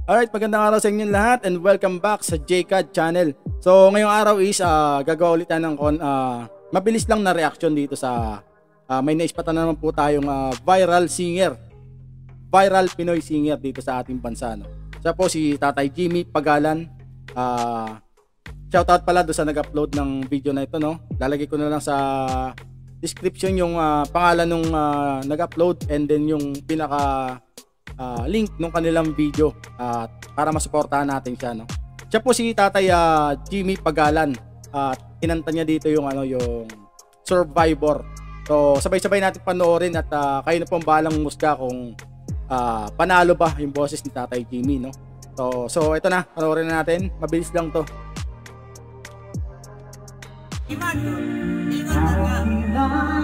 Alright, magandang araw sa inyong lahat and welcome back sa JCAD channel. So ngayong araw is gagawa ulit ng mabilis lang na reaction dito sa may naispatan na naman po tayong viral singer, viral Pinoy singer dito sa ating bansa, no? Siya po si Tatay Jimmy Pagalan. Shoutout pala doon sa nag-upload ng video na ito, no? Lalagay ko na lang sa description yung pangalan nung nag-upload and then yung pinaka link nung kanilang video para masuportahan natin siya, no? Siya po si Tatay Jimmy Pagalan at kinanta niya dito yung yung Survivor. So sabay-sabay natin panoorin at kayo na po ang bahalang musga kung panalo ba yung boses ni Tatay Jimmy, no? So ito na, panoorin na natin. Mabilis lang to. Ingat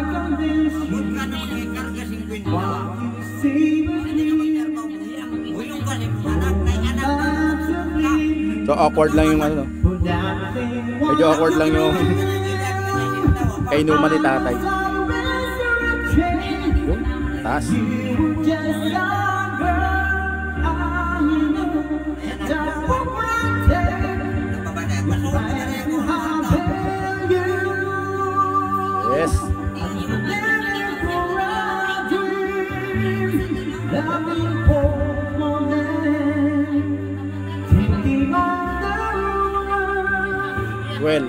ka na mag-ikarga 50. So awkward lang yung medyo awkward lang yung kainuman ni Tatay. Yung taas. Yes. Well,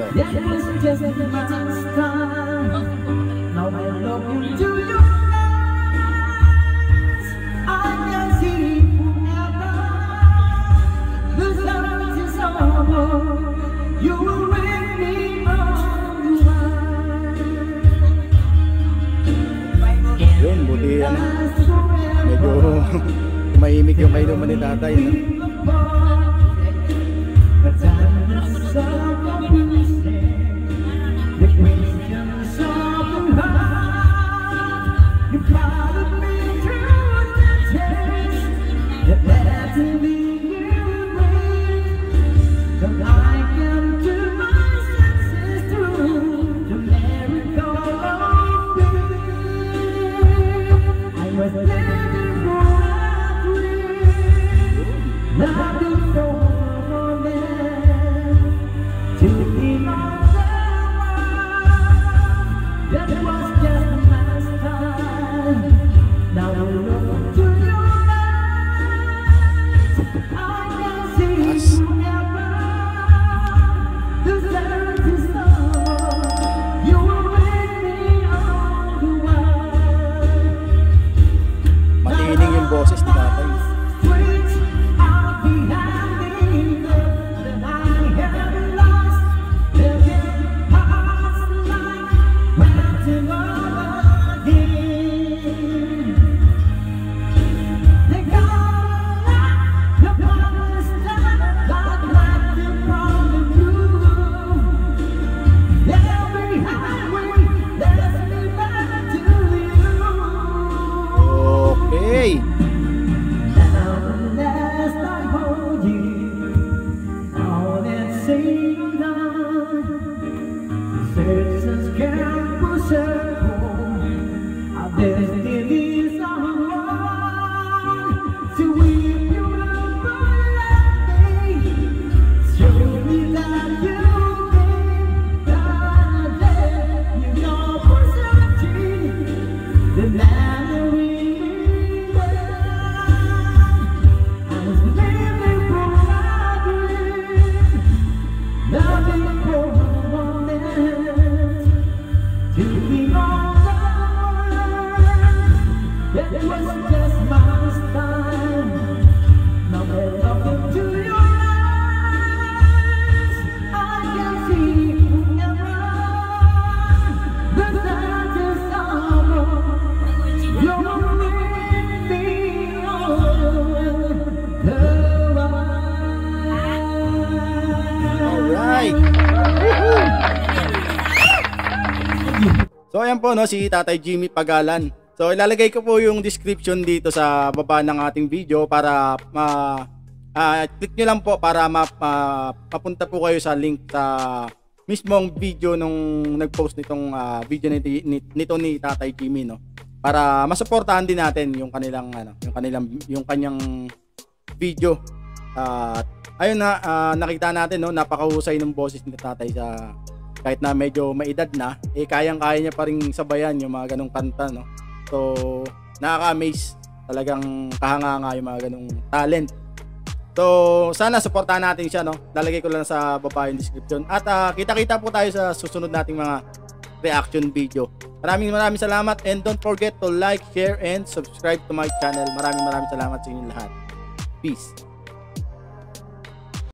yun, buti medyo mahimik yung kainuman ni Tatay, no? Matining yung boses ni Tatay. So ayan po, no, si Tatay Jimmy Pagalan. So ilalagay ko po yung description dito sa baba ng ating video para click nyo lang po para mapunta po kayo sa link sa mismong video nung nag-post nitong video nito ni Tatay Jimmy, no? Para masuportahan din natin yung kanilang yung kanyang video At ayun na, nakita natin, no, napakahusay ng boses ni tatay sa kahit na medyo maedad na, kayang-kaya niya pa rin sabayan yung mga ganong kanta, no. So, nakaka-amaze, talagang kahanga-nga yung mga ganong talent. So, sana supportahan natin siya, no. Lalagay ko lang sa baba yung description. At kita-kita po tayo sa susunod nating mga reaction video. Maraming salamat, and don't forget to like, share, and subscribe to my channel. Maraming salamat sa inyo lahat. Peace.